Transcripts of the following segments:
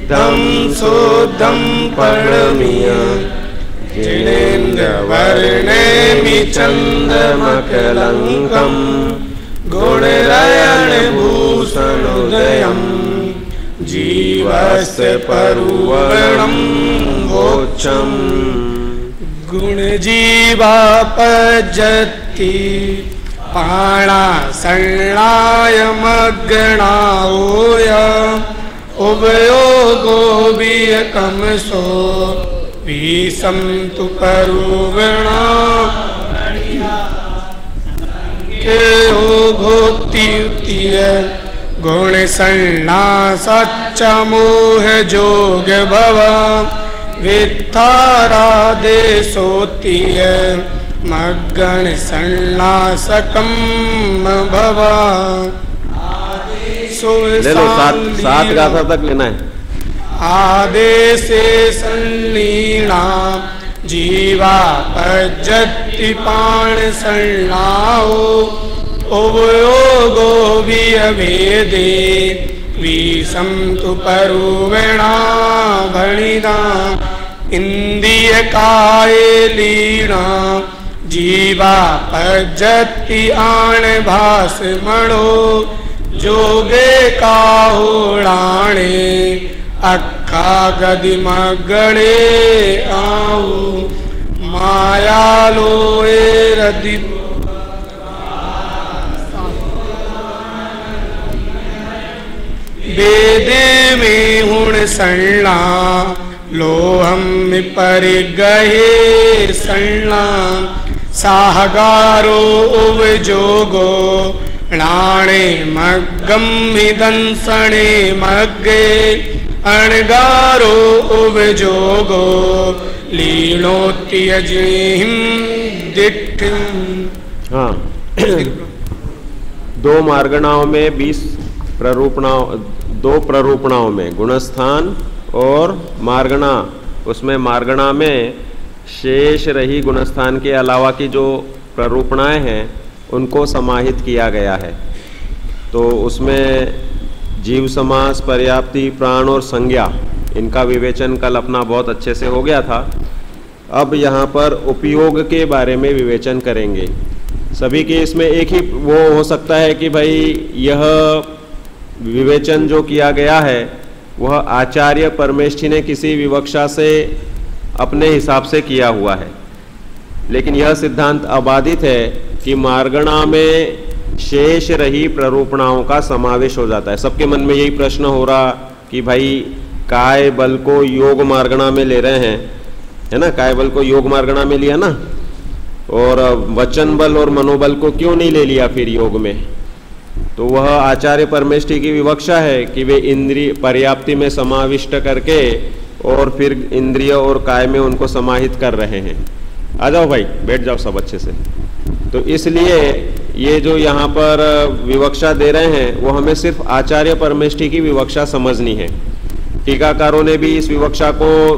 सिद्धं शुद्धं प्रणम्य जिनेन्द्रवर्णेमि चन्द्रमकलङ्कं गुणरयणभूषणोदयम् जीवस्य परुवर्णं वोच्चम् गुणजीवापजति पाणासंलायमग्नाओय उभयोगो वियकमसो विसन्तु परुवर्णा केयो भोक्तियुक्तिय गुणसंनासच्च मोह जोग भव वित्तारादेशोत्तीय मग्गण संनासकम भव। ले लो, सात गाथा तक लेना है। आदेशे संलीना जीवा पज्जति पाण संलाओ उभयोगो वियभेदे विसन्तु परुवेणा भणिना इंद्रियकाये लीना जीवा पज्जति आण भासमणो जोगे काहुणाणे अक्खा गदिमगणे आऊ मायालोए रदि वेदे में हुण संला लोहम परिगहे संला साहगारो उवजोगो णाणे मग्गम दंसणे मग्गे अणगारो उवजोगो लीनोत्यजिहिं दिट्ठिं। हाँ, दो मार्गणाओं में 20 प्ररूपणाओं, 2 प्ररूपणाओं में गुणस्थान और मार्गणा, उसमें मार्गणा में शेष रही गुणस्थान के अलावा की जो प्ररूपणाएं हैं उनको समाहित किया गया है। तो उसमें जीव समास, पर्याप्ति, प्राण और संज्ञा, इनका विवेचन कल अपना बहुत अच्छे से हो गया था। अब यहाँ पर उपयोग के बारे में विवेचन करेंगे। सभी के इसमें एक ही वो हो सकता है कि भाई यह विवेचन जो किया गया है वह आचार्य परमेष्ठी ने किसी विवक्षा से अपने हिसाब से किया हुआ है, लेकिन यह सिद्धांत अबाधित है कि मार्गणा में शेष रही प्ररूपणाओं का समावेश हो जाता है। सबके मन में यही प्रश्न हो रहा कि भाई काय बल को योग मार्गणा में ले रहे हैं, है ना, काय बल को योग मार्गणा में लिया ना, और वचन बल और मनोबल को क्यों नहीं ले लिया फिर योग में? तो वह आचार्य परमेष्ठी की विवक्षा है कि वे इंद्रिय पर्याप्ति में समाविष्ट करके और फिर इंद्रिय और काय में उनको समाहित कर रहे हैं। आ जाओ भाई, बैठ जाओ सब अच्छे से। तो इसलिए ये जो यहाँ पर विवक्षा दे रहे हैं वो हमें सिर्फ आचार्य परमेष्ठी की विवक्षा समझनी है। टीकाकारों ने भी इस विवक्षा को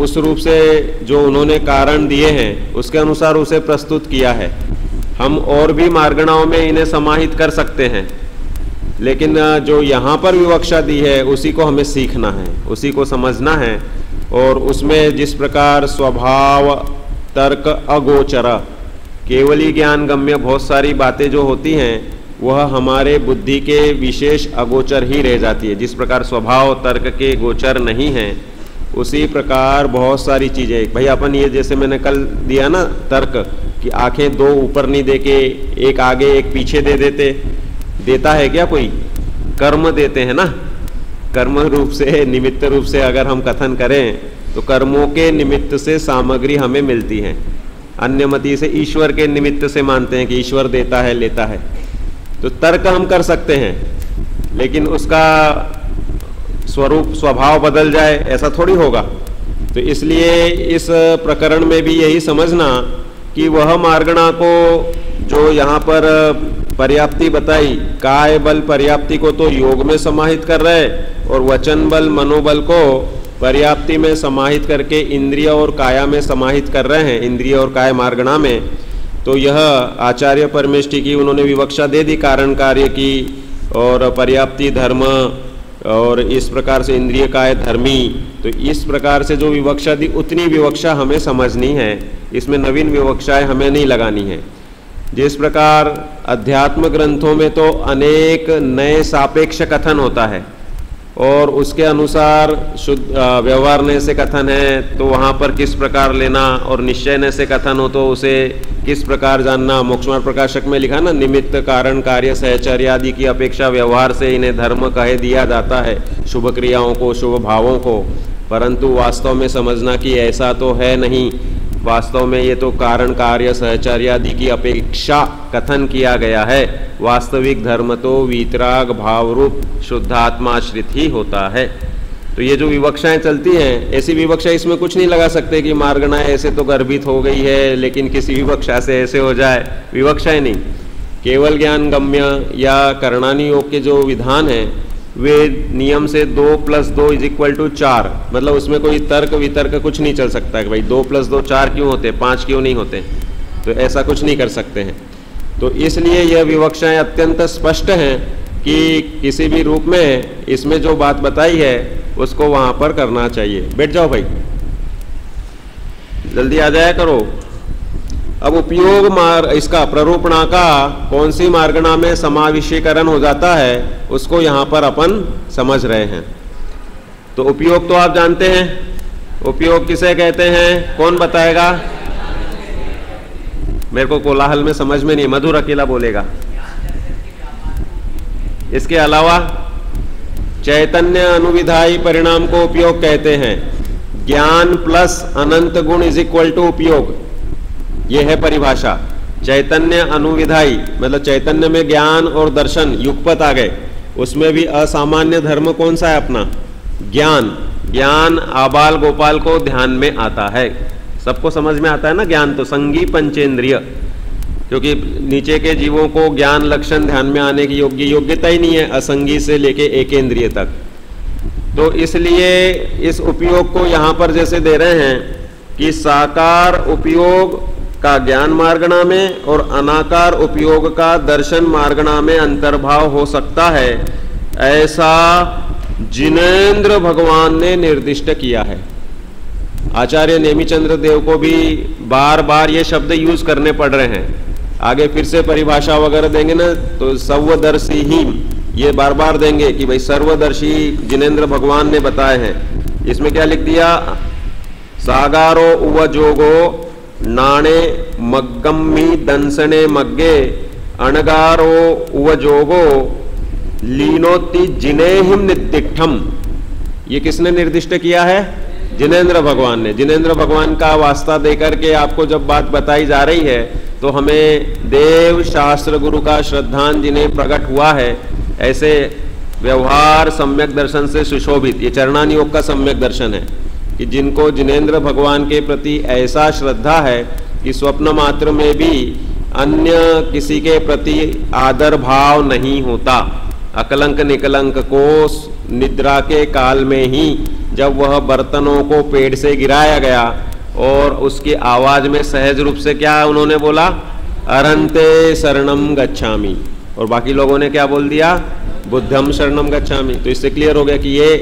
उस रूप से जो उन्होंने कारण दिए हैं उसके अनुसार उसे प्रस्तुत किया है। हम और भी मार्गणाओं में इन्हें समाहित कर सकते हैं, लेकिन जो यहाँ पर विवक्षा दी है उसी को हमें सीखना है, उसी को समझना है। और उसमें जिस प्रकार स्वभाव, तर्क, अगोचर, केवली ज्ञान गम्य बहुत सारी बातें जो होती हैं वह हमारे बुद्धि के विशेष अगोचर ही रह जाती है। जिस प्रकार स्वभाव तर्क के गोचर नहीं हैं, उसी प्रकार बहुत सारी चीज़ें, भाई अपन ये जैसे मैंने कल दिया ना तर्क कि आंखें दो ऊपर नहीं दे के एक आगे एक पीछे दे देता है क्या कोई? कर्म देते हैं ना, कर्म रूप से, निमित्त रूप से अगर हम कथन करें तो कर्मों के निमित्त से सामग्री हमें मिलती है। अन्यमति से ईश्वर के निमित्त से मानते हैं कि ईश्वर देता है, लेता है। तो तर्क हम कर सकते हैं, लेकिन उसका स्वरूप स्वभाव बदल जाए ऐसा थोड़ी होगा। तो इसलिए इस प्रकरण में भी यही समझना कि वह मार्गणा को जो यहाँ पर पर्याप्ति बताई, काय बल पर्याप्ति को तो योग में समाहित कर रहे और वचन बल मनोबल को पर्याप्ति में समाहित करके इंद्रिय और काया में समाहित कर रहे हैं, इंद्रिय और काय मार्गणा में। तो यह आचार्य परमेष्ठी की उन्होंने विवक्षा दे दी कारण कार्य की, और पर्याप्ति धर्म और इस प्रकार से इंद्रिय का है धर्मी। तो इस प्रकार से जो विवक्षा दी उतनी विवक्षा हमें समझनी है, इसमें नवीन विवक्षाएं हमें नहीं लगानी है। जिस प्रकार अध्यात्म ग्रंथों में तो अनेक नए सापेक्ष कथन होता है और उसके अनुसार शुद्ध व्यवहारने से कथन है तो वहाँ पर किस प्रकार लेना, और निश्चयने से कथन हो तो उसे किस प्रकार जानना। मोक्षमार्ग प्रकाशक में लिखा ना, निमित्त कारण कार्य सहचर्य आदि की अपेक्षा व्यवहार से इन्हें धर्म कहे दिया जाता है, शुभ क्रियाओं को, शुभ भावों को। परंतु वास्तव में समझना कि ऐसा तो है नहीं। वास्तव में ये तो कारण कार्य सहचर्य आदि की अपेक्षा कथन किया गया है। वास्तविक धर्म तो वीतराग भाव रूप शुद्धात्माश्रित ही होता है। तो ये जो विवक्षाएं चलती हैं, ऐसी विवक्षा इसमें कुछ नहीं लगा सकते कि मार्गणा ऐसे तो गर्भित हो गई है लेकिन किसी विवक्षा से ऐसे हो जाए, विवक्षाएं नहीं। केवल ज्ञान गम्य या करणानी योग के जो विधान है वे नियम से 2 + 2 = 4, मतलब उसमें कोई तर्क वितर्क कुछ नहीं चल सकता कि भाई 2 + 2 4 क्यों होते, 5 क्यों नहीं होते, तो ऐसा कुछ नहीं कर सकते हैं। तो इसलिए यह विवक्षाएं अत्यंत स्पष्ट हैं कि किसी भी रूप में इसमें जो बात बताई है उसको वहाँ पर करना चाहिए। बैठ जाओ भाई, जल्दी आ जाया करो। अब उपयोग इसका प्ररूपणा का कौन सी मार्गणा में समाविशीकरण हो जाता है उसको यहाँ पर अपन समझ रहे हैं। तो उपयोग तो आप जानते हैं, उपयोग किसे कहते हैं, कौन बताएगा? मेरे को कोलाहल में समझ में नहीं, मधुर अकेला बोलेगा। इसके अलावा चैतन्य अनुविधायी परिणाम को उपयोग कहते हैं। ज्ञान प्लस अनंत गुण = उपयोग, यह है परिभाषा। चैतन्य अनुविधायी मतलब चैतन्य में ज्ञान और दर्शन युगपत आ गए, उसमें भी असामान्य धर्म कौन सा है अपना? ज्ञान। ज्ञान आबाल गोपाल को ध्यान में आता है, सबको समझ में आता है ना ज्ञान। तो संगी पंचेंद्रिय, क्योंकि नीचे के जीवों को ज्ञान लक्षण ध्यान में आने की योग्यता ही नहीं है, असंगी से लेके एकेंद्रिय तक। तो इसलिए इस उपयोग को यहाँ पर जैसे दे रहे हैं कि साकार उपयोग का ज्ञान मार्गणा में और अनाकार उपयोग का दर्शन मार्गणा में अंतर्भाव हो सकता है, ऐसा जिनेंद्र भगवान ने निर्दिष्ट किया है। आचार्य नेमिचंद्र देव को भी बार बार ये शब्द यूज करने पड़ रहे हैं। आगे फिर से परिभाषा वगैरह देंगे ना तो सर्वदर्शी ही ये बार बार देंगे कि भाई सर्वदर्शी जिनेंद्र भगवान ने बताए हैं। इसमें क्या लिख दिया? सागारो उवजोगो नाणे मग्गम्मी दंसने मग्गे अणगारो उवजोगो लीनोति जिनेहिम निर्दिष्टम। ये किसने निर्दिष्ट किया है? जिनेंद्र भगवान ने। जिनेंद्र भगवान का वास्ता देकर के आपको जब बात बताई जा रही है तो हमें देव शास्त्र गुरु का श्रद्धान जिन्हें प्रकट हुआ है, ऐसे व्यवहार सम्यक दर्शन से सुशोभित, ये चरणान योग का सम्यक दर्शन है कि जिनको जिनेंद्र भगवान के प्रति ऐसा श्रद्धा है कि स्वप्न मात्र में भी अन्य किसी के प्रति आदर भाव नहीं होता। अकलंक निकलंक को निद्रा के काल में ही जब वह बर्तनों को पेड़ से गिराया गया और उसकी आवाज में सहज रूप से क्या उन्होंने बोला? अरंते शरणम गच्छामि। और बाकी लोगों ने क्या बोल दिया? बुद्धम शरणम गच्छामि। तो इससे क्लियर हो गया कि ये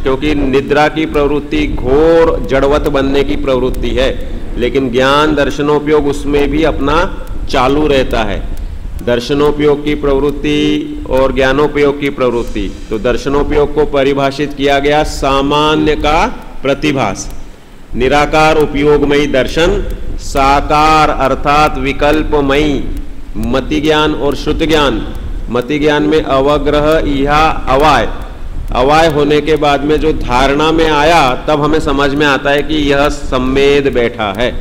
क्योंकि निद्रा की प्रवृत्ति घोर जड़वत बनने की प्रवृत्ति है, लेकिन ज्ञान दर्शनोपयोग उसमें भी अपना चालू रहता है। दर्शनोपयोग की प्रवृत्ति और ज्ञानोपयोग की प्रवृत्ति। तो दर्शनोपयोग को परिभाषित किया गया सामान्य का प्रतिभास, निराकार उपयोगमयी दर्शन, साकार अर्थात विकल्पमयी मति ज्ञान और श्रुत ज्ञान। मति ज्ञान में अवग्रह इहा अवाय, अवाय होने के बाद में जो धारणा में आया तब हमें समझ में आता है कि यह सम्मेद बैठा है,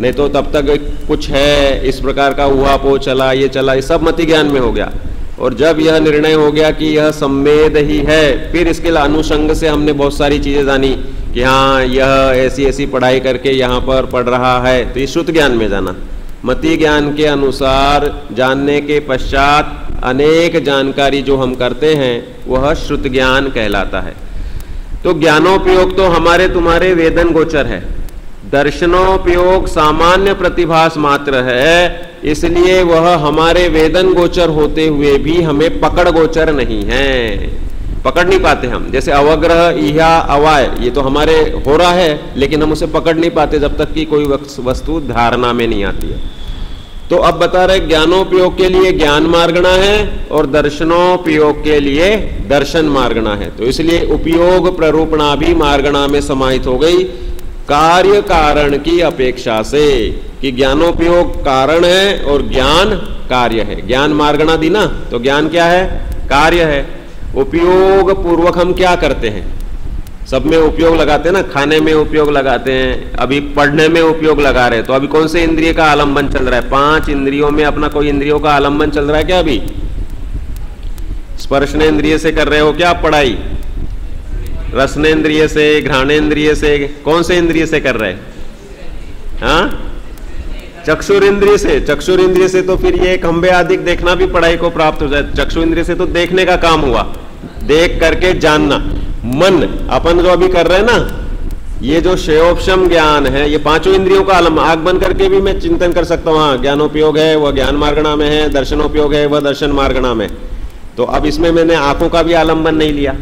नहीं तो तब तक कुछ है इस प्रकार का उहापोह चला, ये चला, ये सब मति ज्ञान में हो गया। और जब यह निर्णय हो गया कि यह सम्मेद ही है, फिर इसके अनुषंग से हमने बहुत सारी चीजें जानी कि हाँ यह ऐसी ऐसी पढ़ाई करके यहाँ पर पढ़ रहा है, तो ये श्रुत ज्ञान में जाना। मति ज्ञान के अनुसार जानने के पश्चात अनेक जानकारी जो हम करते हैं वह श्रुत ज्ञान कहलाता है। तो ज्ञानोपयोग तो हमारे तुम्हारे वेदन गोचर है, दर्शनोपयोग सामान्य प्रतिभास मात्र है, इसलिए वह हमारे वेदन गोचर होते हुए भी हमें पकड़ गोचर नहीं है। पकड़ नहीं पाते हम। जैसे अवग्रह, इहा, अवाय, ये तो हमारे हो रहा है, लेकिन हम उसे पकड़ नहीं पाते जब तक कि कोई वस्तु धारणा में नहीं आती है। तो अब बता रहे ज्ञानोपयोग के लिए ज्ञान मार्गणा है और दर्शनोपयोग के लिए दर्शन मार्गणा है। तो इसलिए उपयोग प्ररूपणा भी मार्गणा में समाहित हो गई कार्य कारण की अपेक्षा से, कि ज्ञानोपयोग कारण है और ज्ञान कार्य है। ज्ञान मार्गणा दी ना, तो ज्ञान क्या है? कार्य है। उपयोग पूर्वक हम क्या करते हैं? सब में उपयोग लगाते हैं ना, खाने में उपयोग लगाते हैं, अभी पढ़ने में उपयोग लगा रहे हैं। तो अभी कौन से इंद्रिय का आलंबन चल रहा है? 5 इंद्रियों में अपना कोई इंद्रियों का आलंबन चल रहा है क्या? अभी स्पर्शनेन्द्रिय से कर रहे हो क्या आप पढ़ाई? रसनेन्द्रिय से, घ्राणेन्द्रिय से, कौन से इंद्रिय से कर रहे हैं? हाँ, चक्षुर इंद्रिय से। चक्षुर इंद्रिय से तो फिर ये खंबे आदि देखना भी पढ़ाई को प्राप्त हो जाए। चक्षु इंद्रिय से तो देखने का काम हुआ, देख करके जानना। मन अपन जो अभी कर रहे हैं ना, ये जो श्रेयोपशम ज्ञान है, ये 5 इंद्रियों का आलम, आंख बंद करके भी मैं चिंतन कर सकता हूँ। हाँ, ज्ञानोपयोग है वह ज्ञान मार्गणा में है, दर्शनोपयोग है वह दर्शन मार्गणा में। तो अब इसमें मैंने आंखों का भी आलंबन नहीं लिया,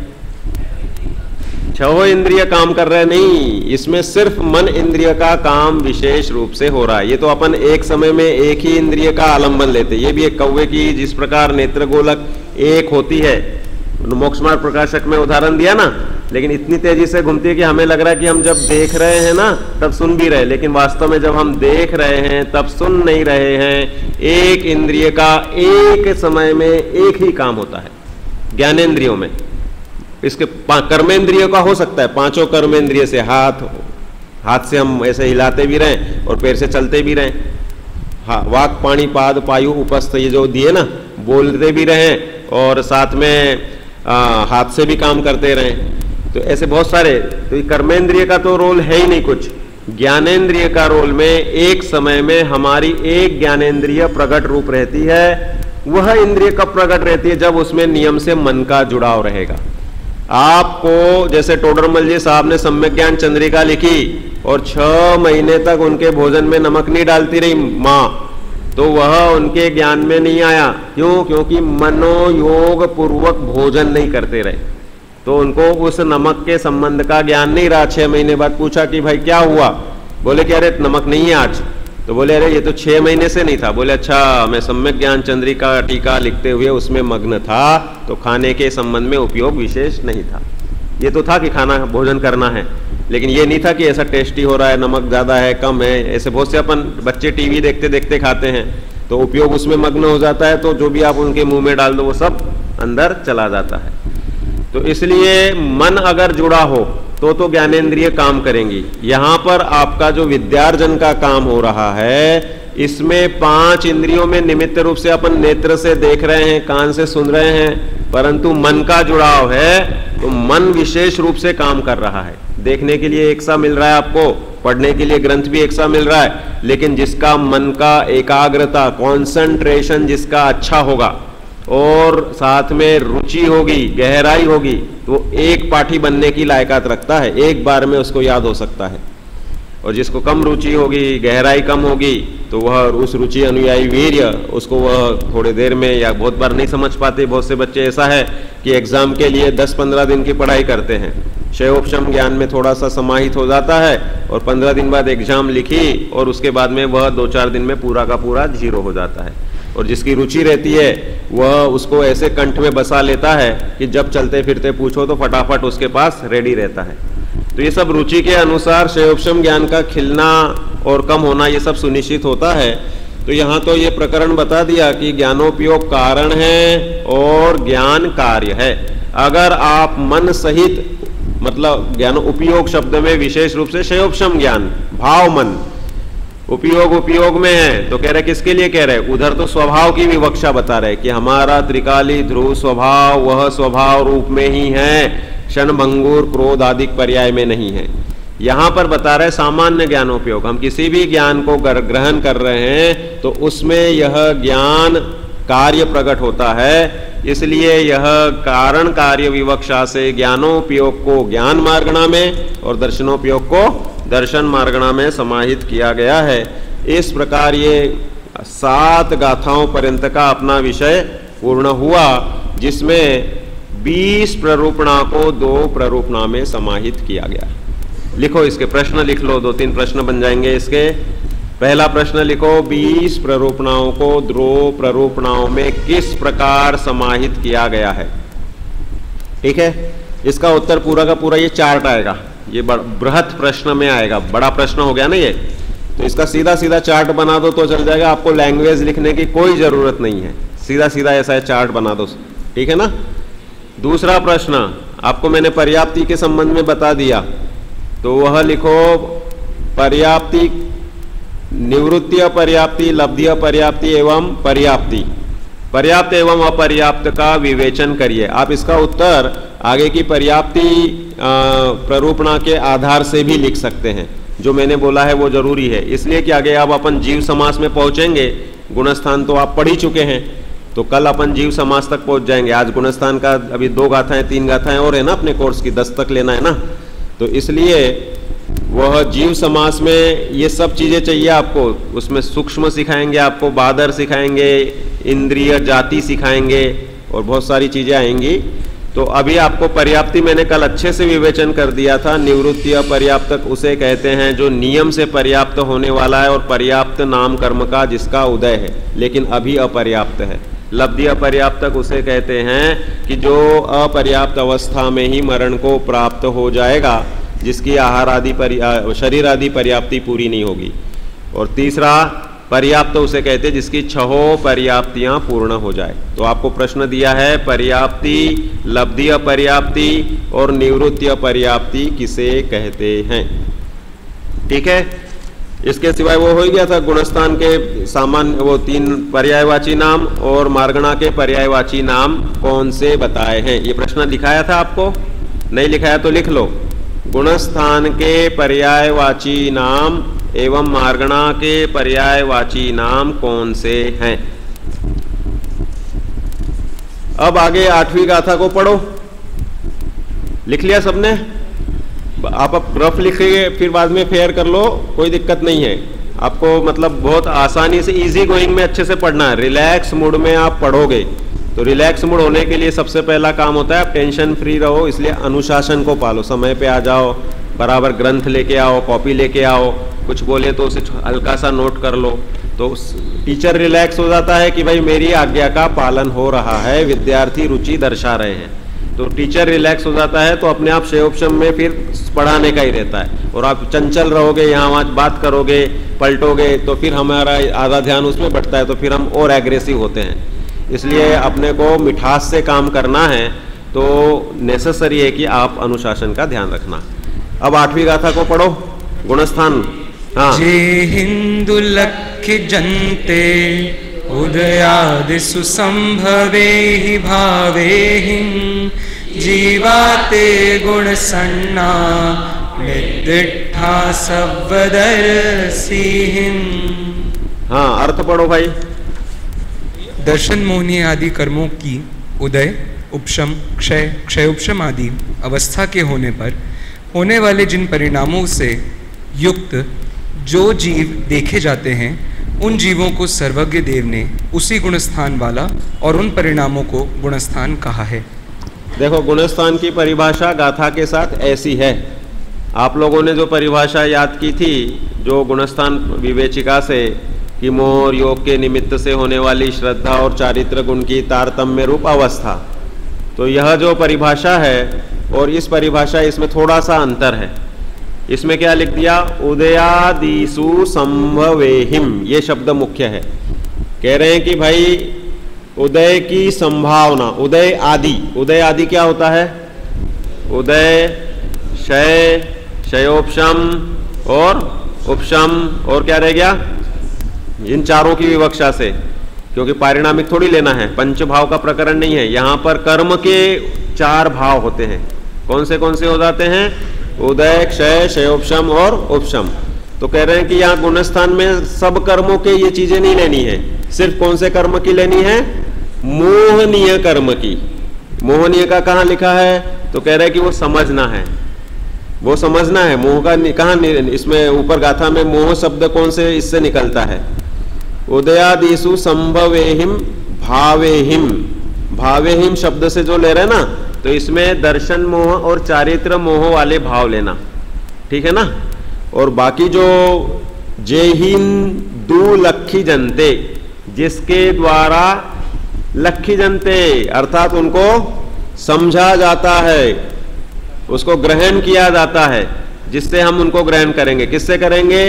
6 इंद्रिय काम कर रहे नहीं, इसमें सिर्फ मन इंद्रिय का काम विशेष रूप से हो रहा है। ये तो अपन एक समय में एक ही इंद्रिय का आलंबन लेते। ये भी एक कौवे की जिस प्रकार नेत्र गोलक एक होती है, मोक्ष मार्ग प्रकाशक में उदाहरण दिया ना, लेकिन इतनी तेजी से घूमती है कि हमें लग रहा है कि हम जब देख रहे हैं ना तब सुन भी रहे, लेकिन वास्तव में जब हम देख रहे हैं तब सुन नहीं रहे हैं। एक इंद्रिय का एक समय में एक ही काम होता है ज्ञानेन्द्रियों में। इसके कर्मेंद्रियों का हो सकता है 5 कर्मेंद्रिय से, हाथ से हम ऐसे हिलाते भी रहें और पैर से चलते भी रहें, वाक पाणी पाद पायु उपस्थ, ये जो दिए ना, बोलते भी रहें और साथ में हाथ से भी काम करते रहें। तो ऐसे बहुत सारे, तो कर्मेंद्रिय का तो रोल है ही नहीं कुछ। ज्ञानेन्द्रिय का रोल में एक समय में हमारी एक ज्ञानेन्द्रिय प्रकट रूप रहती है। वह इंद्रिय कब प्रकट रहती है? जब उसमें नियम से मन का जुड़ाव रहेगा। आपको जैसे टोडरमल जी साहब ने सम्यक ज्ञान चंद्रिका लिखी और 6 महीने तक उनके भोजन में नमक नहीं डालती रही माँ, तो वह उनके ज्ञान में नहीं आया। क्यों? क्योंकि मनोयोग पूर्वक भोजन नहीं करते रहे, तो उनको उस नमक के संबंध का ज्ञान नहीं रहा। 6 महीने बाद पूछा कि भाई क्या हुआ? बोले कि अरे नमक नहीं है आज। तो बोले अरे ये तो 6 महीने से नहीं था। बोले अच्छा, मैं सम्यक ज्ञान चंद्रिका टीका लिखते हुए उसमें मग्न था, तो खाने के संबंध में उपयोग विशेष नहीं था। ये तो था कि खाना भोजन करना है, लेकिन ये नहीं था कि ऐसा टेस्टी हो रहा है, नमक ज़्यादा है कम है। ऐसे बहुत से अपन बच्चे टीवी देखते देखते खाते हैं, तो उपयोग उसमें मग्न हो जाता है, तो जो भी आप उनके मुंह में डाल दो वो सब अंदर चला जाता है। तो इसलिए मन अगर जुड़ा हो तो ज्ञानेंद्रिय काम करेंगी। यहाँ पर आपका जो विद्यार्जन का काम हो रहा है, इसमें 5 इंद्रियों में निमित्त रूप से अपन नेत्र से देख रहे हैं, कान से सुन रहे हैं, परंतु मन का जुड़ाव है, तो मन विशेष रूप से काम कर रहा है। देखने के लिए एक सा मिल रहा है आपको, पढ़ने के लिए ग्रंथ भी एक सा मिल रहा है, लेकिन जिसका मन का एकाग्रता, कॉन्सेंट्रेशन जिसका अच्छा होगा और साथ में रुचि होगी, गहराई होगी, तो एक पाठी बनने की लायकात रखता है, एक बार में उसको याद हो सकता है। और जिसको कम रुचि होगी, गहराई कम होगी, तो वह उस रुचि अनुयायी वीर्य उसको वह थोड़ी देर में या बहुत बार नहीं समझ पाते। बहुत से बच्चे ऐसा है कि एग्जाम के लिए 10-15 दिन की पढ़ाई करते हैं, शैवोपशम ज्ञान में थोड़ा सा समाहित हो जाता है और 15 दिन बाद एग्जाम लिखी और उसके बाद में वह 2-4 दिन में पूरा का पूरा 0 हो जाता है। और जिसकी रुचि रहती है वह उसको ऐसे कंठ में बसा लेता है कि जब चलते फिरते पूछो तो फटाफट उसके पास रेडी रहता है। तो ये सब रुचि के अनुसार शैवोपशम ज्ञान का खिलना और कम होना ये सब सुनिश्चित होता है। तो यहाँ तो ये प्रकरण बता दिया कि ज्ञानोपयोग कारण है और ज्ञान कार्य है। अगर आप मन सहित, मतलब ज्ञान उपयोग शब्द में विशेष रूप से शैवोपशम ज्ञान, भाव मन उपयोग में है, तो कह रहे किसके लिए कह रहे? उधर तो स्वभाव की विवक्षा बता रहे कि हमारा त्रिकाली ध्रुव स्वभाव वह स्वभाव रूप में ही है, क्षण भंगुर क्रोध आदि पर्याय में नहीं है। यहाँ पर बता रहे सामान्य ज्ञानोपयोग, हम किसी भी ज्ञान को ग्रहण कर रहे हैं तो उसमें यह ज्ञान कार्य प्रकट होता है। इसलिए यह कारण कार्य विवक्षा से ज्ञानोपयोग को ज्ञान मार्गणा में और दर्शनोपयोग को दर्शन मार्गणा में समाहित किया गया है। इस प्रकार ये 7 गाथाओं पर्यंत का अपना विषय पूर्ण हुआ, जिसमें 20 प्ररूपणा को 2 प्ररूपणा में समाहित किया गया। लिखो इसके प्रश्न, लिख लो, 2-3 प्रश्न बन जाएंगे इसके। पहला प्रश्न लिखो, 20 प्ररूपणाओं को 2 प्ररूपणाओं में किस प्रकार समाहित किया गया है। ठीक है, इसका उत्तर पूरा का पूरा ये चार्ट आएगा, ये बृहत प्रश्न में आएगा, बड़ा प्रश्न हो गया ना ये, तो इसका सीधा सीधा चार्ट बना दो तो चल जाएगा, आपको लैंग्वेज लिखने की कोई जरूरत नहीं है, सीधा सीधा ऐसा चार्ट बना दो। ठीक है ना। दूसरा प्रश्न आपको मैंने पर्याप्ति के संबंध में बता दिया, तो वह लिखो, पर्याप्ति, निवृत्ति अपर्याप्ति, लब्धि अपर्याप्ति एवं पर्याप्ति, पर्याप्त एवं अपर्याप्त का विवेचन करिए। आप इसका उत्तर आगे की पर्याप्ति प्ररूपणा के आधार से भी लिख सकते हैं, जो मैंने बोला है वो जरूरी है, इसलिए कि आगे आप अपन जीव समास में पहुंचेंगे। गुणस्थान तो आप पढ़ ही चुके हैं, तो कल अपन जीव समास तक पहुंच जाएंगे। आज गुणस्थान का अभी 2 गाथाएं 3 गाथाएं और है ना अपने कोर्स की, 10 तक लेना है ना, तो इसलिए वह जीव समास में ये सब चीजें चाहिए आपको। उसमें सूक्ष्म सिखाएंगे आपको, बादर सिखाएंगे, इंद्रिय जाति सिखाएंगे और बहुत सारी चीजें आएंगी। तो अभी आपको पर्याप्ति मैंने कल अच्छे से विवेचन कर दिया था। निवृत्ति अपर्याप्तक उसे कहते हैं जो नियम से पर्याप्त होने वाला है और पर्याप्त नाम कर्म का जिसका उदय है लेकिन अभी अपर्याप्त है। लब्धि अपर्याप्तक उसे कहते हैं कि जो अपर्याप्त अवस्था में ही मरण को प्राप्त हो जाएगा, जिसकी आहार आदि शरीर आदि पर्याप्ति पूरी नहीं होगी। और तीसरा पर्याप्त उसे कहते हैं जिसकी 6 पर्याप्तियां पूर्ण हो जाए। तो आपको प्रश्न दिया है, पर्याप्ति, लब्धि अपर्याप्ति और निवृत्ति अपर्याप्ति किसे कहते हैं। ठीक है, इसके सिवाय वो हो ही गया था गुणस्थान के सामान्य वो 3 पर्यायवाची नाम और मार्गणा के पर्यायवाची नाम कौन से बताए हैं। ये प्रश्न दिखाया था आपको, नहीं लिखाया तो लिख लो। गुणस्थान के पर्यायवाची नाम एवं मार्गणा के पर्यायवाची नाम कौन से हैं। अब आगे 8वीं गाथा को पढ़ो। लिख लिया सबने? आप रफ लिखिए, फिर बाद में फेयर कर लो, कोई दिक्कत नहीं है। आपको मतलब बहुत आसानी से इजी गोइंग में अच्छे से पढ़ना है। रिलैक्स मूड में आप पढ़ोगे तो रिलैक्स मूड होने के लिए सबसे पहला काम होता है आप टेंशन फ्री रहो, इसलिए अनुशासन को पालो। समय पे आ जाओ, बराबर ग्रंथ लेके आओ, कॉपी लेके आओ, कुछ बोले तो उसे हल्का सा नोट कर लो, तो टीचर रिलैक्स हो जाता है कि भाई मेरी आज्ञा का पालन हो रहा है, विद्यार्थी रुचि दर्शा रहे हैं, तो टीचर रिलैक्स हो जाता है। तो अपने आप शयोपशम में फिर पढ़ाने का ही रहता है। और आप चंचल रहोगे, यहाँ वहाँ बात करोगे, पलटोगे, तो फिर हमारा आधा ध्यान उसमें बढ़ता है, तो फिर हम और एग्रेसिव होते हैं। इसलिए अपने को मिठास से काम करना है, तो नेसेसरी है कि आप अनुशासन का ध्यान रखना। अब 8वीं गाथा को पढ़ो, गुणस्थान। हाँ, जे हिंदु लक्ष्य जनते उदयादिषु संभवे ही भावे हिं जीवाते गुण सन्ना निदिष्ठा सवदर्शी हिं। हाँ, अर्थ पढ़ो भाई। दर्शन मोहनी आदि कर्मों की उदय, उपशम, क्षय, क्षयोपशम आदि अवस्था के होने पर होने वाले जिन परिणामों से युक्त जो जीव देखे जाते हैं, उन जीवों को सर्वज्ञ देव ने उसी गुणस्थान वाला और उन परिणामों को गुणस्थान कहा है। देखो, गुणस्थान की परिभाषा गाथा के साथ ऐसी है। आप लोगों ने जो परिभाषा याद की थी जो गुणस्थान विवेचिका से, कि मोह और योग के निमित्त से होने वाली श्रद्धा और चारित्र गुण की तारतम्य रूप अवस्था, तो यह जो परिभाषा है और इस परिभाषा, इसमें थोड़ा सा अंतर है। इसमें क्या लिख दिया, उदयादिषु संभवेहिम, ये शब्द मुख्य है। कह रहे हैं कि भाई उदय की संभावना, उदय आदि, उदय आदि क्या होता है, उदय, क्षय, क्षयोपशम और उपशम, और क्या रह गया, इन चारों की विवक्षा से, क्योंकि पारिणामिक थोड़ी लेना है, पंचभाव का प्रकरण नहीं है। यहाँ पर कर्म के 4 भाव होते हैं। कौन से हो जाते हैं, उदय, क्षय, क्षयोपशम और उपशम। तो कह रहे हैं कि यहाँ गुणस्थान में सब कर्मों के ये चीजें नहीं लेनी है, सिर्फ कौन से कर्म की लेनी है, मोहनीय कर्म की। मोहनीय का कहाँ लिखा है, तो कह रहे हैं कि वो समझना है, वो समझना है। मोह का कहाँ, इसमें ऊपर गाथा में मोह शब्द कौन से इससे निकलता है, उदयादिषु संभवेहिम भावेहिम। भावेहिम शब्द से जो ले रहे हैं ना, तो इसमें दर्शन मोह और चारित्र मोह वाले भाव लेना, ठीक है ना। और बाकी जो जेहिन दू लक्खी जनते, जिसके द्वारा लक्खी जनते अर्थात उनको समझा जाता है, उसको ग्रहण किया जाता है, जिससे हम उनको ग्रहण करेंगे। किससे करेंगे?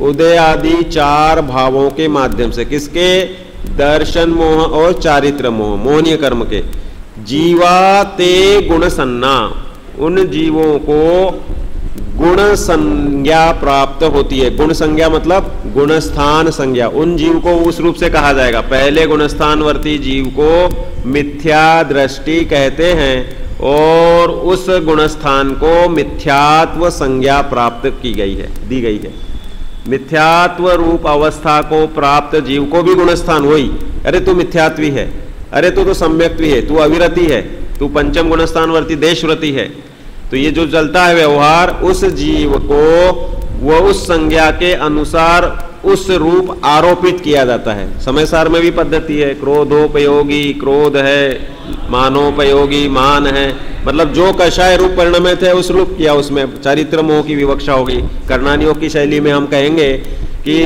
उदय आदि 4 भावों के माध्यम से। किसके? दर्शन मोह और चारित्र मोह, मोहनीय कर्म के। जीवा ते गुण सन्ना, उन जीवों को गुण संज्ञा प्राप्त होती है। गुण संज्ञा मतलब गुणस्थान संज्ञा, उन जीव को उस रूप से कहा जाएगा। पहले गुणस्थानवर्ती जीव को मिथ्या दृष्टि कहते हैं और उस गुणस्थान को मिथ्यात्व संज्ञा प्राप्त की गई है, दी गई है। मिथ्यात्व रूप अवस्था को प्राप्त जीव को भी गुणस्थान वही, अरे तू मिथ्यात्वी है, अरे तू तो सम्यक्त्वी है, तू अविरति है, तू पंचम गुणस्थानवर्ती देशव्रति है। तो ये जो चलता है व्यवहार, उस जीव को वह उस संज्ञा के अनुसार उस रूप आरोपित किया जाता है। समय सार में भी पद्धति है, क्रोधोपयोगी क्रोध है, मानोपयोगी मान है, मतलब जो कषाय रूप परिणमित है उस रूप किया, उसमें चारित्र मोह की विवक्षा होगी। कर्णानियोग की शैली में हम कहेंगे कि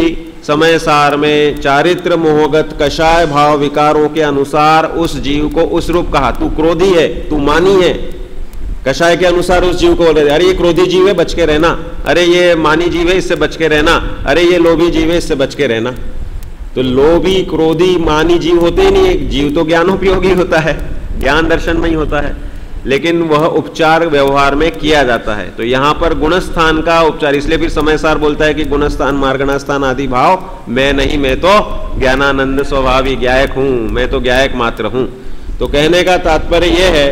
समय सार में चारित्र मोहगत कषाय भाव विकारों के अनुसार उस जीव को उस रूप कहा। तू क्रोधी है, तू मानी है, कषाय के अनुसार उस जीव को बोले अरे ये क्रोधी जीव है, बच के रहना, अरे ये मानी जीव है, इससे बच के रहना, अरे ये लोभी जीव है, इससे बच के रहना। तो लोभी क्रोधी मानी जीव होते ही नहीं, जीव तो ज्ञानोपयोगी होता है, ज्ञान दर्शन में ही होता है, लेकिन वह उपचार व्यवहार में किया जाता है। तो यहाँ पर गुणस्थान का उपचार, इसलिए फिर समयसार बोलता है कि गुणस्थान मार्गणास्थान आदि भाव मैं नहीं, मैं तो ज्ञानानंद स्वभावी ज्ञायक हूँ, मैं तो ज्ञायक मात्र हूँ। तो कहने का तात्पर्य यह है